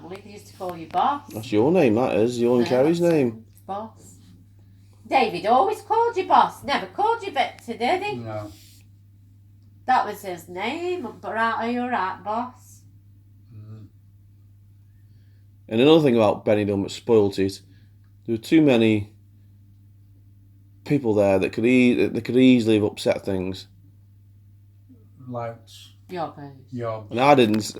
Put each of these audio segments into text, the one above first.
family, they used to call you boss. That's your name, that is. Your and Kerry's name. Boss. David always called you boss. Never called you Victor, did he? No. That was his name. But are you right, boss? Mm. And another thing about Benny Dunn that spoilt it, there were too many people there that could easily have upset things. Like Yobbers. And I didn't.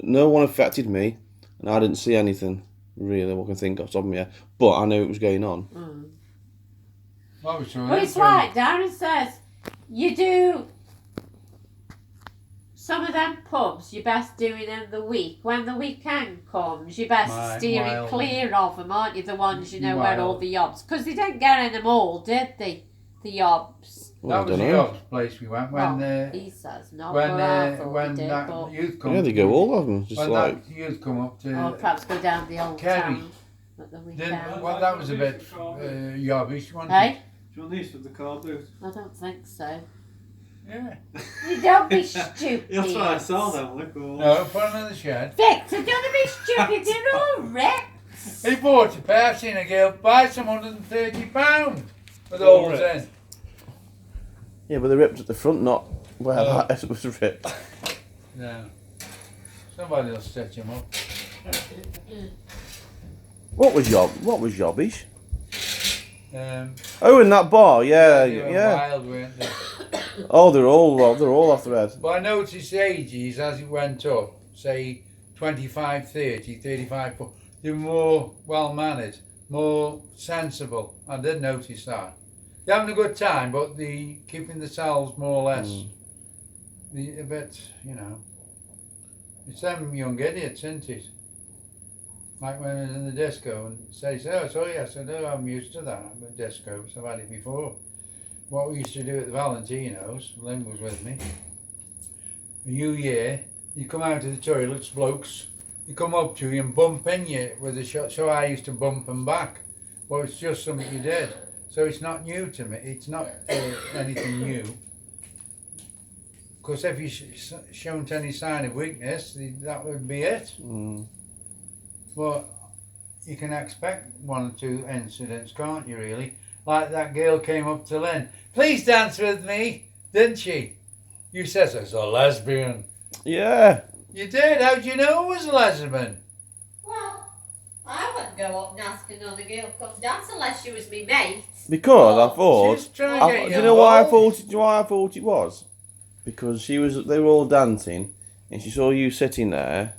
No one affected me, and I didn't see anything really. What I can think of top of my head, but I knew it was going on. Mm. Well, It's like Darren says, you do some of them pubs, you're best doing in the week. When the weekend comes, you're best steering clear of them, aren't you? The ones you know where all the yobs, because they didn't get in them all, did they? The yobs. That was the yobs place we went when. He says not. When that youth come. Yeah, they go all of them. Just when like that youth come up to. Or perhaps go down the old Kerry. town at the weekend. Well, that was a bit yobbish, wasn't Hey? it? Do you want these with the car boot? I don't think so. Yeah. You don't be stupid. You'll try to sell them, look. No, put them in the shed. Victor, don't be stupid. They're all wrecked. He bought a pair. I've seen a girl buy some £130 with holes in. yeah, but they ripped at the front, not where that was ripped. No. Somebody will stitch him up. What was yobbish? Um, Oh, in that bar, yeah. they were wild, weren't they? Oh, they're all off the head. But I noticed the ages as it went up, say 25, 30, 35, they were more well-mannered, more sensible. I did notice that. They're having a good time, but they keeping themselves more or less a bit, you know. It's them young idiots, isn't it? Like when I was in the disco and says, oh, so yes, I know, I'm used to that with discos, I've had it before. What we used to do at the Valentinos, Lynn was with me, New Year, you come out of the toilets, blokes, you come up to you and bump in you with a shot, so I used to bump them back. Well, it's just something you did. So it's not new to me, it's not anything new. Because if you shown any sign of weakness, that would be it. Mm. But you can expect one or two incidents, can't you really? Like that girl came up to Lynn, please dance with me, didn't she? You says it's a lesbian. Yeah. You did? How do you know it was a lesbian? Well, I wouldn't go up and ask another girl to come dance unless she was me mate. Because I thought. She's trying to get Do you know why I involved. thought? Do you know why I thought it was? Because they were all dancing, and she saw you sitting there,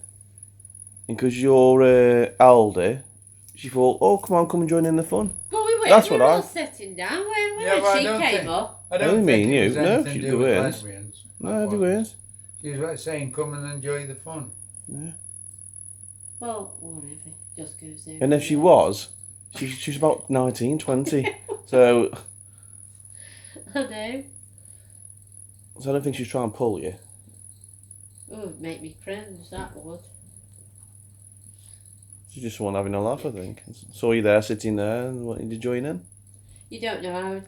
and because you're elder, she thought, "Oh, come and join in the fun." But we were. That's we what were I- all sitting down, weren't we? Yeah, but I when she don't came think- up. I don't Only me think and it you. was No, anything she to do with weren't. lesbians. No, they weren't. She was like saying, come and enjoy the fun. Yeah. Well, whatever. Just goes there. And if she was, she was about 19, 20. So I know. I don't think she was trying to pull you. Oh, it'd make me cringe, that would. She just wanted having a laugh, I think. Saw you there, sitting there, and wanted to join in. You don't know how to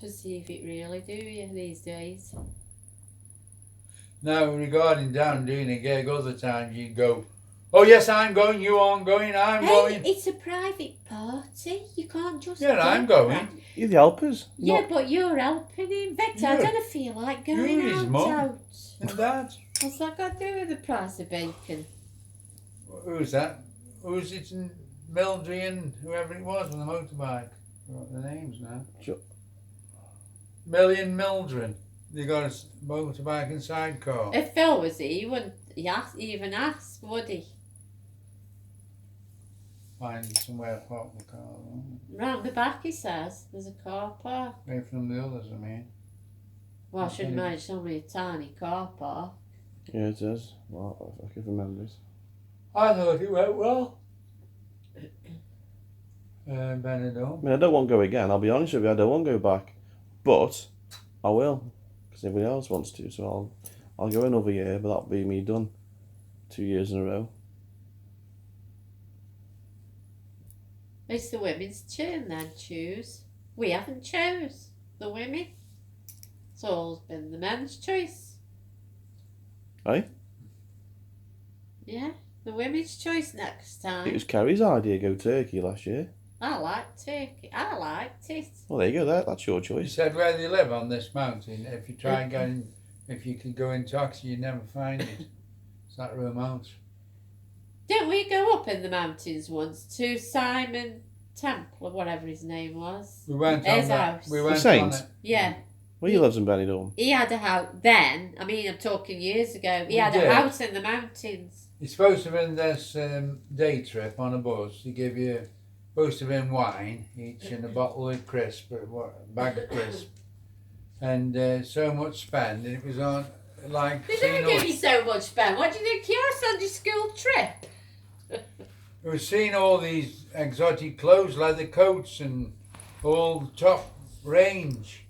perceive it really, do you, these days? Now, regarding down doing a gig, other times you go, oh yes, I'm going, you aren't going, I'm going. It's a private party. You can't just. Yeah, do I'm going. that. You're the helpers. Yeah, Not- but you're helping him. Victor, I Yeah. don't feel like You're going his out. mum. And that, What's that got to do with the price of bacon? who's that? Who's it? Mildred and whoever it was on the motorbike. I forgot the names now. Sure. Millie and Mildred. They got a motorbike and sidecar. If Phil was here, he wouldn't even ask, would he? Find somewhere to park the car. Round the back, he says, there's a car park. Away from the others, I mean. Well, I should imagine it's only a tiny car park. Yeah, it is. Well, I can remember it. I thought it went well. Benidorm. I mean, I don't want to go again. I'll be honest with you, I don't want to go back. But I will. Because everybody else wants to. So I'll go another year, but that'll be me done. 2 years in a row. It's the women's turn then, choose. We haven't chose the women. It's always been the men's choice. Aye? Yeah. The women's choice next time. It was Kerry's idea go Turkey last year. I liked Turkey. I liked it. Well, there you go. That's your You choice. said where they live on this mountain. If you try and go in, if you could go in taxi, you'd never find it. It's that remote. Didn't we go up in the mountains once to Simon Temple or whatever his name was? We went His on that. house. We The went on Saint? it. Yeah. Well, he lives in Benidorm. He had a house then. I mean, I'm talking years ago. He We had did. a house in the mountains. You're supposed to have been this day trip on a bus. They give you supposed to have been wine each and a bottle of crisp, or a bag of crisp, and so much spend. And it was on like. They seeing don't all- give you so much, Ben. What do you think? You're a Sunday school trip. We were seeing all these exotic clothes, leather coats, and all the top range.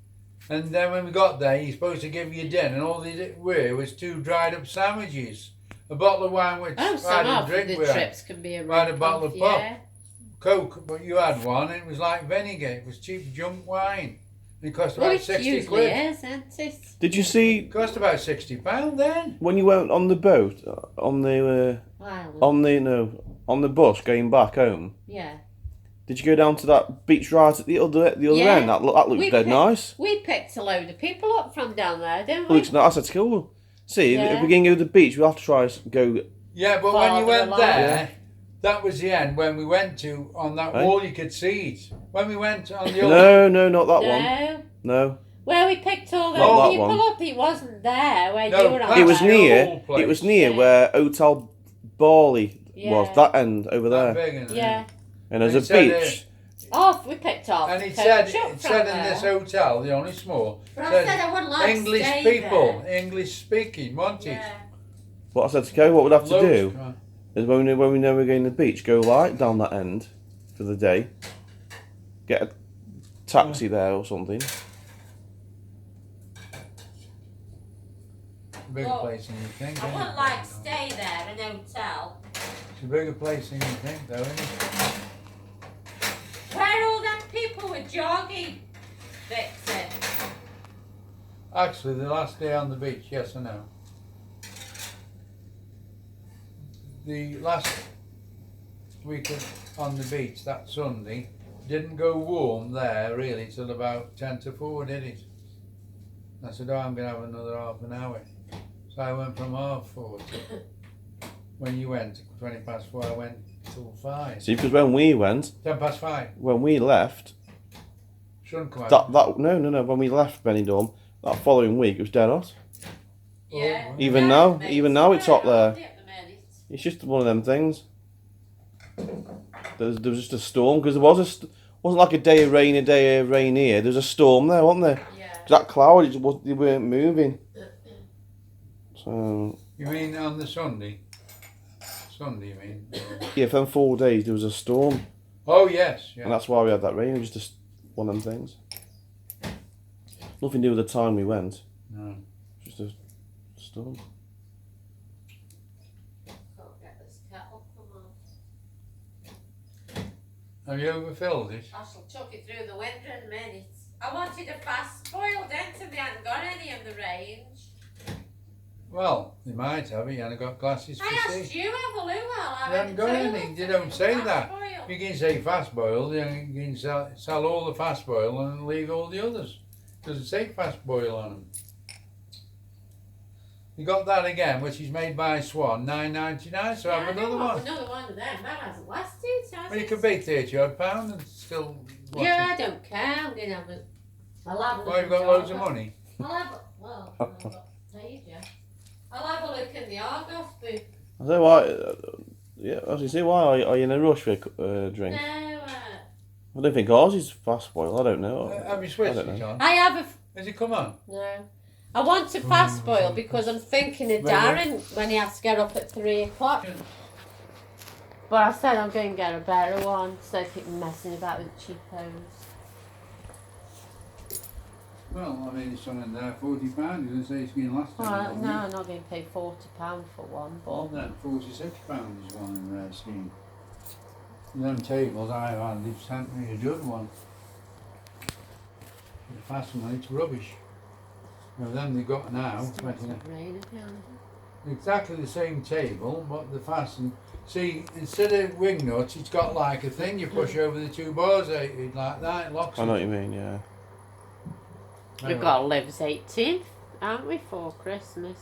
And then when we got there, you're supposed to give you dinner, and all they were was 2 dried up sandwiches, a bottle of wine, which Oh, I some had a of drink the with, trips can be a I had a rip bottle off, of pop. yeah. Coke, but you had one, and it was like vinegar. It was cheap junk wine. And it cost Well, about it 60 usually quid. is, isn't it? Did you see It cost about £60 then. when you went on the boat on the Island. on the bus going back home? Yeah. Did you go down to that beach right at the other Yeah. end? That looks We dead picked- nice. We picked a load of people up from down there, didn't It we? looks nice. That's cool. See, Yeah. if we're going to go to the beach, we'll have to try go. Yeah, but when you Farther went along. there, that was the end. When we went to, on that Right. wall, you could see it. When we went on the other. No, not that one. No. No, Where we picked all Not those that people one. up, he wasn't there where No, you were on. that's it was the near. whole place. It was near Yeah. where Hotel Bali was. Yeah. That end over That there, big, isn't it? Yeah. and there's And a it said, beach. Off, we picked off. And the it coach said, up it from said in there. this hotel, the only small, But I said said I wouldn't like English to stay people, there. English speaking, wanted. Yeah. What I said to Kay, what we'd have to Loads. do is when we know we're going to the beach, go right down that end for the day, get a taxi there or something. It's a bigger Well, place than you think. I isn't wouldn't it? like to stay there in a hotel. It's a bigger place than you think, though, isn't it? Where all them people were jogging, Victor? Actually, the last day on the beach, yes or no? The last week on the beach, that Sunday, didn't go warm there really till about 10 to 4, did it? I said, oh, I'm going to have another half an hour. So I went from 4:30 to, when you went, 20 past 4, I went till 5. See, because when we went, 10 past 5. when we left, Sun come out. no, when we left Benidorm, that following week it was dead hot. Yeah. Even now it's hot there. It's just one of them things. There was just a storm because there wasn't like a day of rain, here. There was a storm there, wasn't there? Yeah. 'Cause that cloud, they weren't moving. So You mean on the Sunday? Sunday, you mean? yeah, for them 4 days there was a storm, Oh, yes. Yeah. and that's why we had that rain. It was just one of them things. Nothing to do with the time we went. No. Just a storm. Can't get this kettle, come on. Have you overfilled it? I shall chuck it through the window in a minute. I wanted a fast boiled eggs and they hadn't got any in the range. Well, you might have it. You haven't got glasses to I see. asked you, Evelyn, I You haven't got any. You don't say that. You can say fast boil, you can sell all the fast boil and leave all the others. Doesn't say fast boil on them. You got that again, which is made by Swan, $9.99. So have another one. Another one of them. That hasn't lasted, has Well, you it? could pay £30 and still. watch Yeah, I it. don't care. I'm going to have it. I'll have a look. Well, you've in got the loads of Argos. money. I'll have a, well, I've got paid, yeah. I'll have a look in the Argos book. I say why. Yeah, I was gonna say why are you in a rush for a drink? No, I don't think ours is fast boil. I don't know. Have you switched I don't it know. on? I have a. Has it come on? No. I want a fast boil because I'm thinking of Darren when he has to get up at 3 o'clock. But I said I'm going to get a better one so I keep messing about with cheapos. Well, I mean, it's something there, £40. You're going to say it's going to last Well, time. no, I'm not going to pay £40 for one, Well but then, £46 is one in their scheme. Them tables I had, they've sent me a good one. The fast one, it's rubbish. Now them they got now, it's twenty. not raining again. exactly the same table, but the fasten. See, instead of wing nuts, it's got like a thing you push over the two bars out like that. It locks. I know what you mean, yeah. We've got to live 18th, haven't we, for Christmas?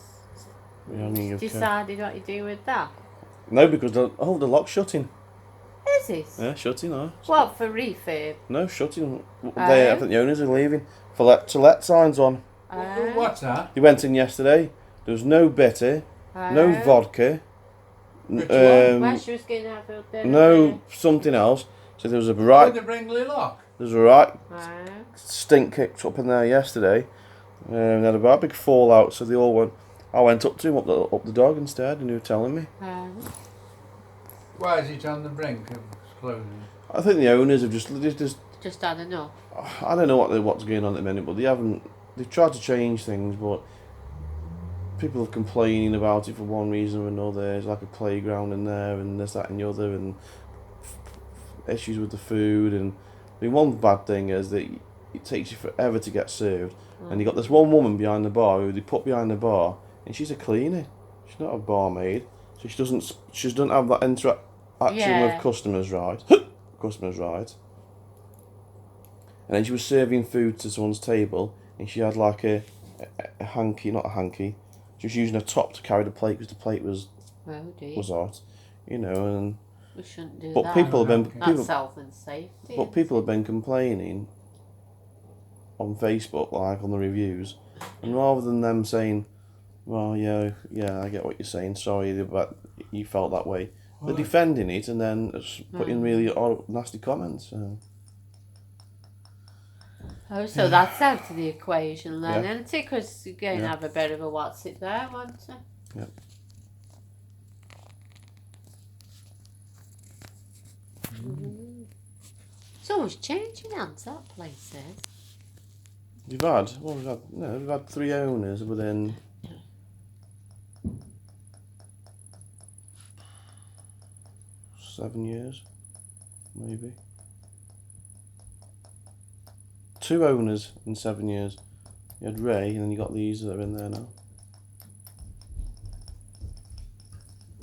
We only Decided what you do with that? No, because the lock's shutting. Is it? Yeah, shutting, no. What, for refurb? No, shutting. I think the owners are leaving. To let signs on. What's that? He went in yesterday. There was no bitter, no vodka. Well, she was going to have a bit No something else. So there was a right. The Bringley lock. There was a right stink kicked up in there yesterday. They had a right big fallout. So they all went. I went up to him up the dog instead, and he was telling me. Why is it on the brink of closing? I think the owners have just had enough. I don't know what's going on at the minute, but they've tried to change things, but people are complaining about it for one reason or another. There's like a playground in there, and this, that, and the other, and issues with the food. And I mean, one bad thing is that it takes you forever to get served, and you got this one woman behind the bar who they put behind the bar, and she's a cleaner. She's not a barmaid, so she doesn't have that interaction with customers, right? And then she was serving food to someone's table, and she had like a hanky, not a hanky. She was using a top to carry the plate because the plate was hot, and we shouldn't do but that. people have been That's health and safety. But people have been complaining on Facebook, like on the reviews, and rather than them saying, "Well, yeah, I get what you're saying. Sorry that you felt that way," they're defending it and then putting really nasty comments. So that's out of the equation then, Yeah. isn't it? Because you're going to have a bit of a what's it there, won't you? Yeah. It's always changing hands, that place is. We've had 3 owners within 7 years, maybe. 2 owners in 7 years. You had Ray, and then you got these that are in there now.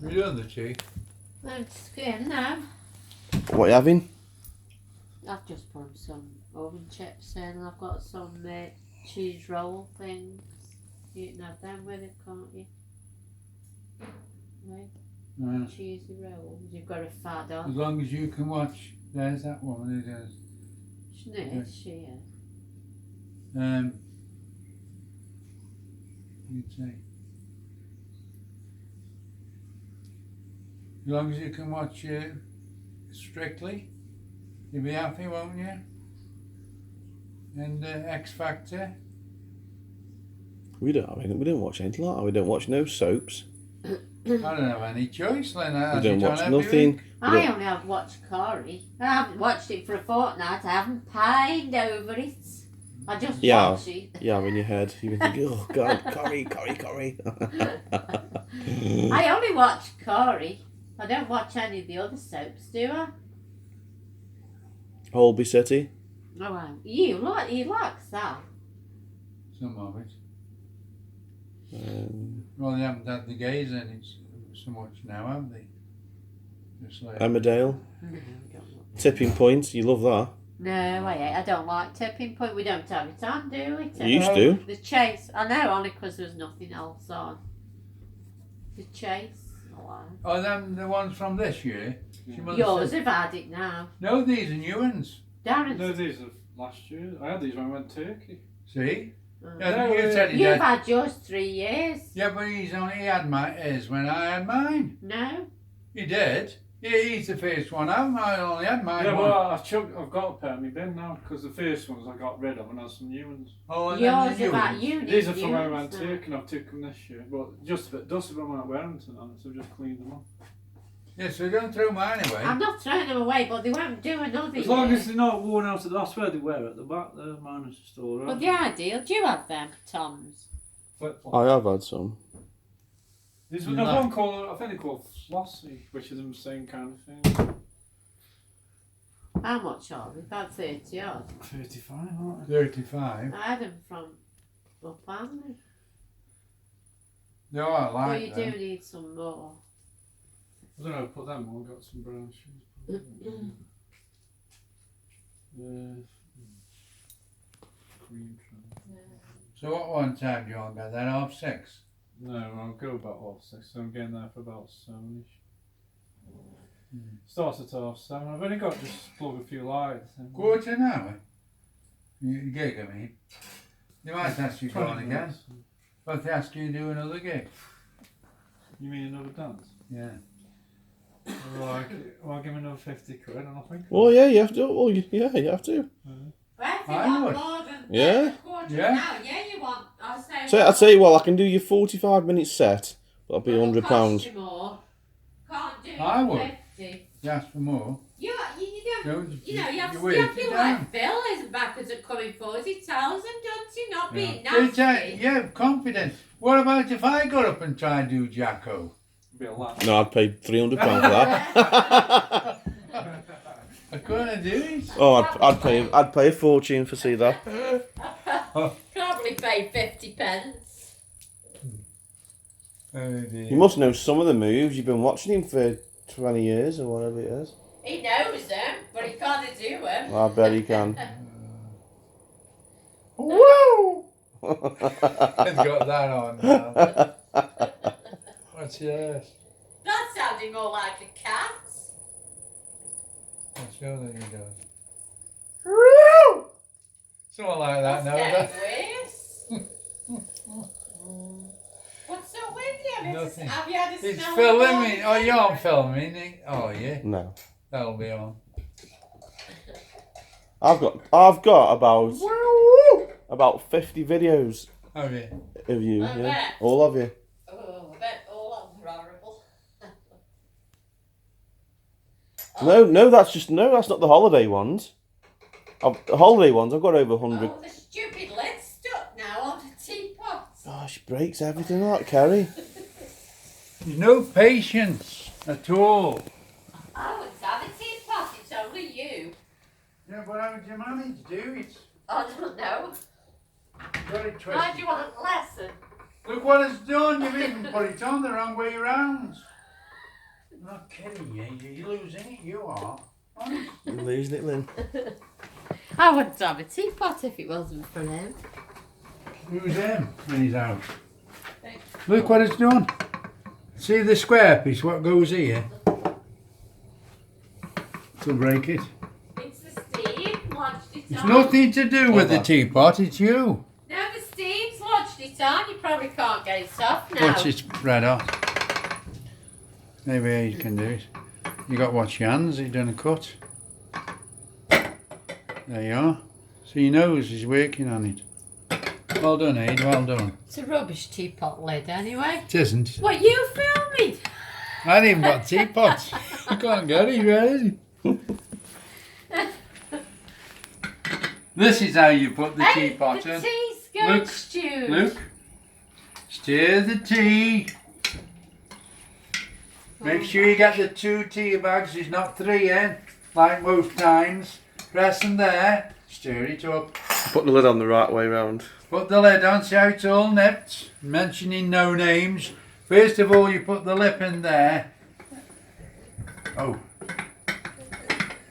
You done the tea? It's good now. What are you having? I've just put some oven chips in, and I've got some cheese roll things. You can have them with it, can't you? Right? Cheesy rolls. You've got a fad on. As long as you can watch. There's that woman who does. She is. You'd say. As long as you can watch Strictly, you'll be happy, won't you? And X Factor. We don't watch anything like that. We don't watch no soaps. I don't have any choice, Lena. We don't watch nothing. I only have watched Corrie. I haven't watched it for a fortnight. I haven't pined over it. I just watch it. Yeah, in your head. You think, oh God, Corrie. I only watch Corrie. I don't watch any of the other soaps, do I? Holby City. Oh, wow. He likes that. Some of it. Well, they haven't had the gays in it so much now, have they? Just like Emmerdale. No, Tipping Point. You love that. No, I don't like Tipping Point. We don't have it on, do we? You used to. The Chase. I know, only because there's nothing else on. The Chase. Oh, them the ones from this year? Yours have had it now. No, these are new ones. Darren's. No, these are last year. I had these when I went to Turkey. See? Yeah, no, you said he You've did. had yours 3 years. Yeah, but he had his when I had mine. No. He did. Yeah, he's the first one. I only had mine. Yeah, one. well, I've got a pair in my bin now because the first ones I got rid of and had some new ones. Oh, and Yours then the new about ones. you. These are from when I went to Turkey and I've took them this year. But just a bit dusty, but I'm not wearing them tonight, so I've just cleaned them up. Yeah, so don't throw mine away. I'm not throwing them away, but they won't do another As year. long as they're not worn out at the last where they wear at the back, there, mine is just all right. But the ideal, do you have them, Toms? I have had some. There's one called, I think they're called Flossy, which is the same kind of thing. How much are they? About 30 odd. 35, aren't they? 35. I had them from Up Family. No, I But like you them. do need some more. I don't know, put them on, got some brown shoes. Cream trim. So what one time do you want to bed then? 6:30? No, I'll go about 6:30, so I'm getting there for about 7ish. Starts at 7:30. I've only got to just plug a few lights. Quarter an hour? You gig, I mean. They might ask you to go 20 on again. minutes. But they ask you to do another gig. You mean another dance? Yeah. Well, give me another 50 quid and I think. Well, yeah, you have to. Well, yeah, you have to. Well, if you I want would. more than Yeah. a quarter Yeah. of an hour, yeah, you want. So I'll tell you what, I can do your 45-minute set. That'll be It'll £100. cost you more. Can't do it I for would. 50. You ask for more. You don't. Don't You know, you have you to wait stop it your down. like Bill isn't backwards and coming forwards. He tells them, don't he? Not being They nasty. yeah, confident. What about if I got up and tried to do Jacko? Be a lot. No, I'd pay £300 for that. I couldn't do it. Oh, I'd pay a fortune for see that. Probably pay 50 pence. Oh dear. You must know some of the moves. You've been watching him for 20 years or whatever it is. He knows them, but he can't do them. I bet he can. Woo! I've got that on now. What's yours? That's sounding more like a cat. What's yours that you do? Woo! Something like that now. That's getting worse. What's up with you? Nothing. Have you had a It's smell of filming. water? Oh, you aren't filming. Oh, yeah. No. That'll be on. I've got about 50 videos Have you? of you. I Yeah. bet. All of you. Oh, I bet all of them are horrible. No, that's not the holiday ones. The holiday ones, I've got over 100. Oh, the stupid lid's stuck now on the teapot. Oh, she breaks everything like Kerry. There's no patience at all. Oh, it's not a teapot, it's only you. Yeah, but how would you manage to do it? I don't know. Got it Why twisted. do you want a lesson? Look what it's done. You've even put it on the wrong way round. I'm not kidding you. You're losing it. You are. Honest. You're losing it, Lynn. I wouldn't have a teapot if it wasn't for him. Who's him when he's out? Look what it's done. See the square piece, what goes here? To break it. It's the steam lodged it It's on. nothing to do with the Hold on. teapot, it's you. No, the steam's lodged it on. You probably can't get it off now. Watch it spread off. Maybe you can do it. You got to watch your hands, you've done a cut. There you are. See your nose, he's working on it. Well done, Aid, well done. It's a rubbish teapot lid anyway. It isn't. What, you filming? I haven't even got teapots. You can't get it, where is it? This is how you put the Hey, teapot the in. tea's going Look, stewed. Look. Stir the tea. Make sure you get the 2 tea bags, there's not 3 in, like most times. Press them there, stir it up. Put the lid on the right way round. Put the lid on, see how it's all nipped. Mentioning no names. First of all, you put the lip in there. Oh.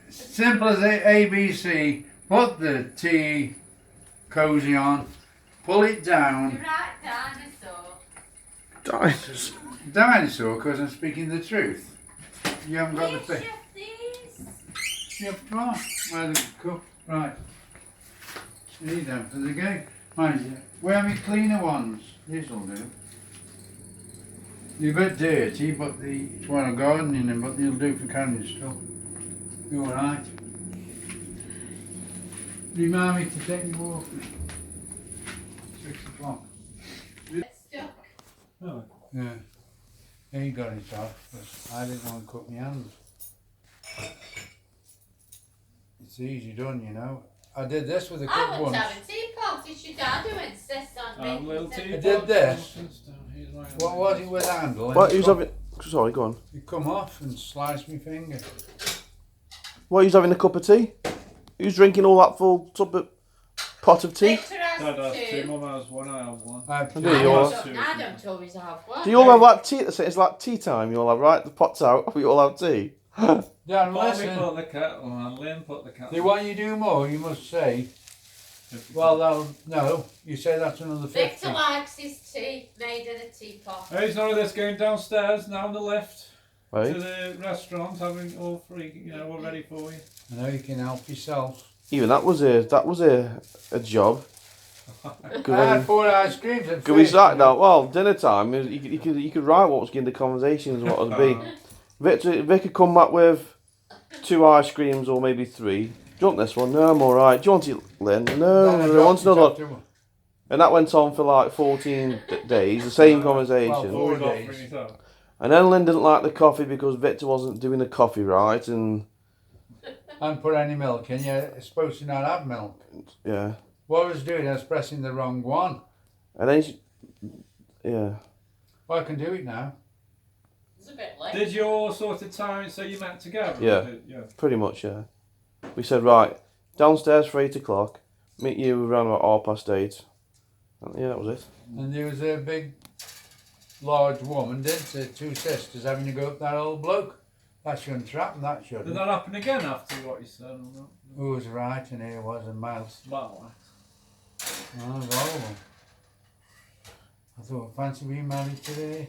Simple as ABC. Put the tea cozy on. Pull it You're down. right, dinosaur. Dice. Dinosaur, because I'm speaking the truth. You haven't got the Please pic. shift these. Yep, right. Where the cup? Right. See them for the game. Mind, where are my cleaner ones? These will do. They're a bit dirty, but it's one of gardening in, but they'll do for carrying stuff. You alright? Remind me to take me walk. 6 o'clock. It's stuck. Oh, Yeah. He got it off, but I didn't want to cut my hands. It's easy done, you know. I did this with a I cup wouldn't once. have a teapot. It's your dad who insists on making little it. teapot. did this. Here's my What was it with the handle? What, who's having... Sorry, go on. It come off and sliced my finger. What, who's having a cup of tea? Who's drinking all that full pot of tea? Victor Dad has two. two, Mum has one, I have one. I have I two. do, you all- I don't always have one. Do you all have like tea? It's like tea time. You all have right. The pot's out. We all have tea. Dan, Bobby listen. put the kettle on, Lynn put the kettle They want you to do more, you must say. Well, no, you say that's another 50. Victor likes his tea made in a teapot. Hey, sorry, this going downstairs now in the lift to Right. the restaurant, having all free, all ready for you. I know you can help yourself. Even that was a job. I had 4 ice creams at Could we first, sat you know. down? Well, dinner time. You could write what was in the conversations, what would be. Vic could come back with 2 ice creams or maybe 3. Do you want this one? No, I'm alright. Do you want it, Lynn? No, Then I I want dropped it another. off to him. And that went on for like 14 days, the same conversation. well, Always 4 offering days. it up. And then Lynn didn't like the coffee because Victor wasn't doing the coffee right, and And put any milk in. You're supposed to not have milk. yeah. What I was doing, I was pressing the wrong one. And then yeah. Well, I can do it now. It's a bit late. Did you all sort of time it so you met together? Yeah. Yeah. Pretty much, yeah. We said, right, downstairs for 8 o'clock, meet you around about 8:30. And yeah, that was it. And there was a big, large woman, didn't there? 2 sisters having to go up that old bloke. That shouldn't happen, that Did shouldn't. that happen again after what you said? Or not? Who was right and here was a mouse. Well, Oh, it was horrible. I thought, fancy being married today.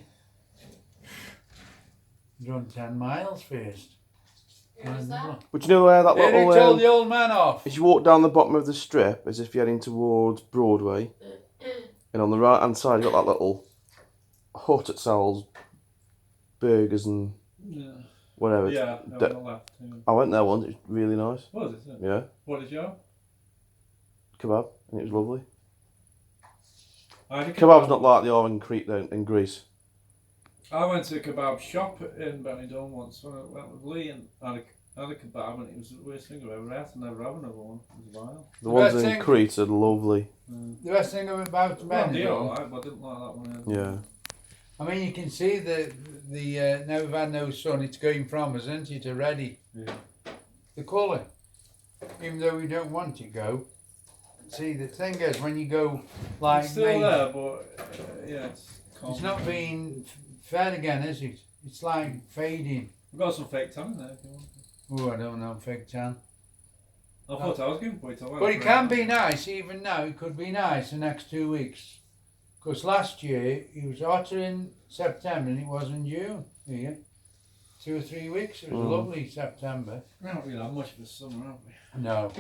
Run 10 miles first. Who was that? But you know where that They little... told the old man off. as you walk down the bottom of the strip, as if you're heading towards Broadway, and on the right-hand side, you've got that little hut that sells burgers and yeah. whatever. Yeah, no, on the left. Yeah. I went there once, it was really nice. What is it? Yeah, What did you have? kebab, and it was lovely. I had a Kebab's not like they are in Crete, in Greece. I went to a kebab shop in Benidorm once when I went with Lee and had a kebab and it was the worst thing I've ever had. I never have another one. It was vile. The ones best in thing- Crete are lovely. The best thing about Well, deal, Benidorm, right, but I didn't like that one. Either. Yeah. I mean, you can see the now we've had no sun, it's going from us, isn't it, already? Yeah. The colour, even though we don't want to go. See, the thing is, when you go like It's still May- there, but yeah, it's calm. it's not being fed again, is it? It's like fading. We've got some fake tan in there if you want. Oh, I don't know, fig tan. I thought I was going for it. I went But it for can be nice, even now, it could be nice the next 2 weeks. Because last year, it was hotter in September than it was in June here. 2 or 3 weeks, it was a lovely September. We haven't really had much of the summer, have we? No,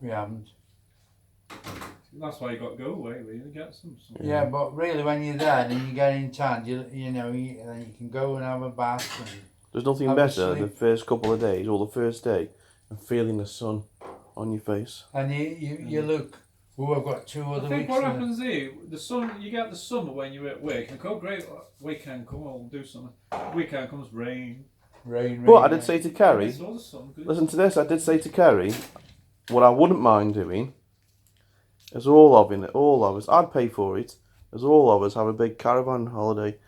we haven't. That's why you got to go away, really, get some sun. Yeah, but really, when you're there and you get in tan, you know, then you can go and have a bath. And There's nothing Have a better sleep. the first couple of days or the first day and feeling the sun on your face. And you look, oh, I've got 2 I other think weeks. what left. happens here, the sun, you get the summer when you're at work, and go great, weekend come, we'll do something. Weekend comes rain. Rain, But I rain, did say to Carrie, It's all the sun, good. listen to this, I did say to Carrie, what I wouldn't mind doing is all of us, I'd pay for it, as all of us have a big caravan holiday.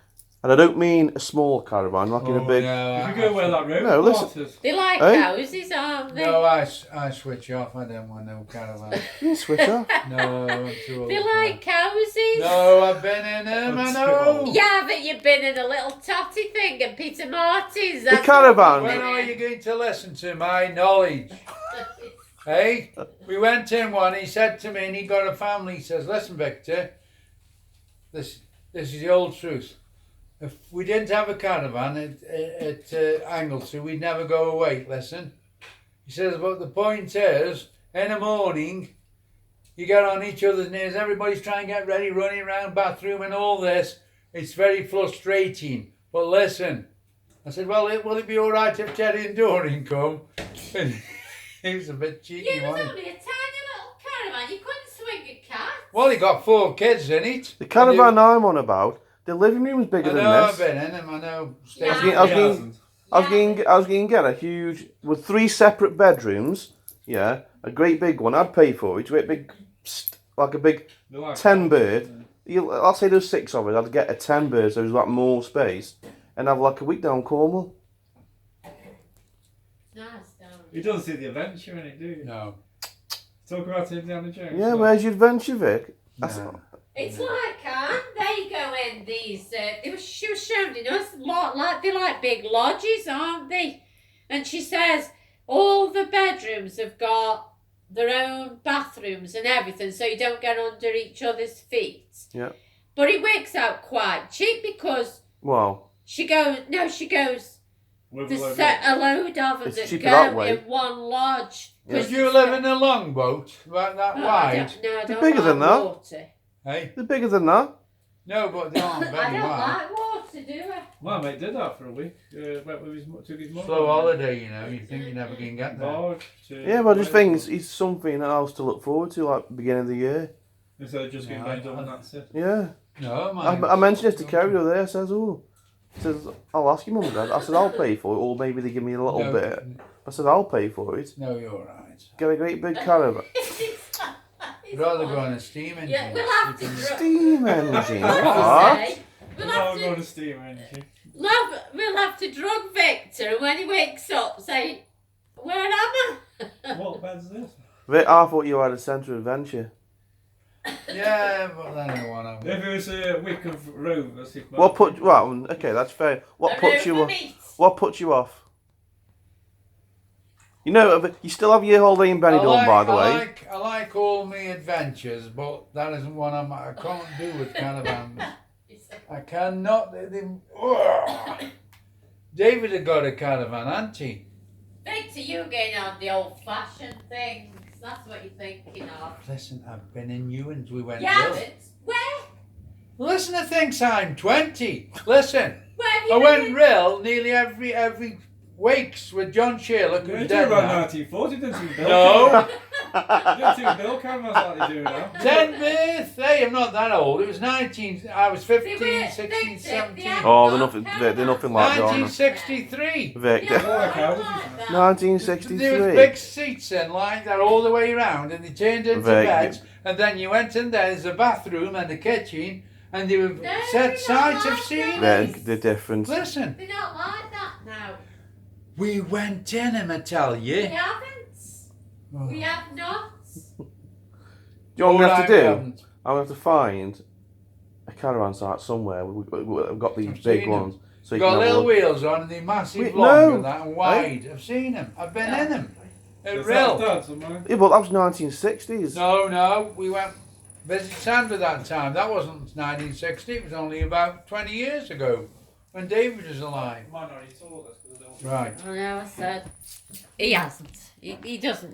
And I don't mean a small caravan, like in a big... No, If you go where that road No, listen. started, They like Hey? houses, aren't they? no, I switch off. I don't want no caravan. You switch off. No, I'm too old. They for like houses. that. No, I've been in them. I That's know. too Yeah, but you've been in a little totty thing at Peter Marty's. The caravan. When are you going to listen to my knowledge? Hey, we went in one. He said to me, and he got a family. He says, "Listen, Victor, this is the old truth. If we didn't have a caravan at Anglesey, we'd never go away. Listen," he says, "but the point is, in the morning, you get on each other's knees. Everybody's trying to get ready, running around bathroom and all this. It's very frustrating. But listen," I said, "Well, will it be all right if Teddy and Doreen come?" He was a bit cheeky, You was wasn't only a tiny little caravan. You couldn't swing a cat. Well, he got 4 kids in it. The caravan I'm on about, the living room's bigger I than know, I've this. been in them. I know. Yeah. Stacey- I was he getting- hasn't. I was going to get a huge, with 3 separate bedrooms, yeah, a great big one, I'd pay for it, great big, like a big They like 10 that. bird. I'll say there's 6 of us, I'd get a 10 bird so there's like more space, and have like a week down Cornwall. Nice, don't You don't see the adventure in it, do you? No. Talk about Indiana Jones. Yeah, where's your adventure, Vic? That's No. It's like, they go in these, she was showing us, they're like big lodges, aren't they? And she says all the bedrooms have got their own bathrooms and everything, so you don't get under each other's feet. Yeah. But it works out quite cheap because Wow. she goes, With a there's load a load of them It's that cheaper that go way. in one lodge. Yeah. Did you live in a longboat about that I wide? don't They're bigger like than that. water. Hey? They're bigger than that. No, but they aren't I very don't wide. like water, do I? My mate did that for a week. Went with took his mum. Slow holiday, you know. You think you never can get there. Barge to Yeah, but I just think Wales. it's something else to look forward to, like beginning of the year. Instead of just getting Yeah, made up and that's it. Yeah. No, I mentioned this to Kerry the other day. I says, "Oh, I says I'll ask your mum and dad." I said, "I'll pay for it, or maybe they give me a little No, bit." I said, "I'll pay for it. No, you're right. Get a great big caravan, I'd rather go on a steam engine. Yeah, we'll have to. steam engine. What did you What? say? We'll I'll have go to. to steam engine. We'll have to drug Victor, and when he wakes up, say, "Where am I?" What bed's this? Vic, I thought you had a centre adventure. Yeah, but then I want to. If it was a week of rovers, it might What put? be- Well, okay, that's fair. What A puts you room off? for meat. What puts you off? You know, you still have your holiday in Benidorm, by the way. I like all my adventures, but that isn't one I can't do with caravans. I cannot. David had got a caravan, hadn't he? Victor, you getting on the old-fashioned things. That's what you're thinking of. Listen, I've been in Newlands. We went. You ill. haven't? Where? Listen to thinks I'm 20. Listen, Where have you I been? went real nearly every weeks with John Sherlock, You who's do dead about now. 1940, didn't you, Bill? No. You didn't do Bill cameras like they do now. 10th birthday. I'm not that old. It was 19. I was 15, They were- 16, Victor, 17. they Oh, they're nothing. They're nothing like that. 1963. Vic, Yeah, All I can I was like just- that. There was 1963. big seats in like that all the way around, and they turned into Vic, beds. And then you went in there. There's a bathroom and a kitchen, and they were No, set not sights like of scenery. They're different. Listen, They're not like that now. we went in 'em, I tell We you. haven't. Oh. We have not. Do you know what I'm gonna have to All right, we do? haven't. I'm gonna have to find a caravan site somewhere. We've got these I've big seen 'em. ones. So you Got can have a little look. wheels on, and they're massive, Wait, long, no. and that, and wide. I've seen them. I've been in them. They're Is real. that Dad, somewhere? Yeah, but that was 1960s. No, we went visit Sandra that time. That wasn't 1960. It was only about 20 years ago, when David was alive. Might not have told us because I don't. Right. I know, I said. He hasn't. He doesn't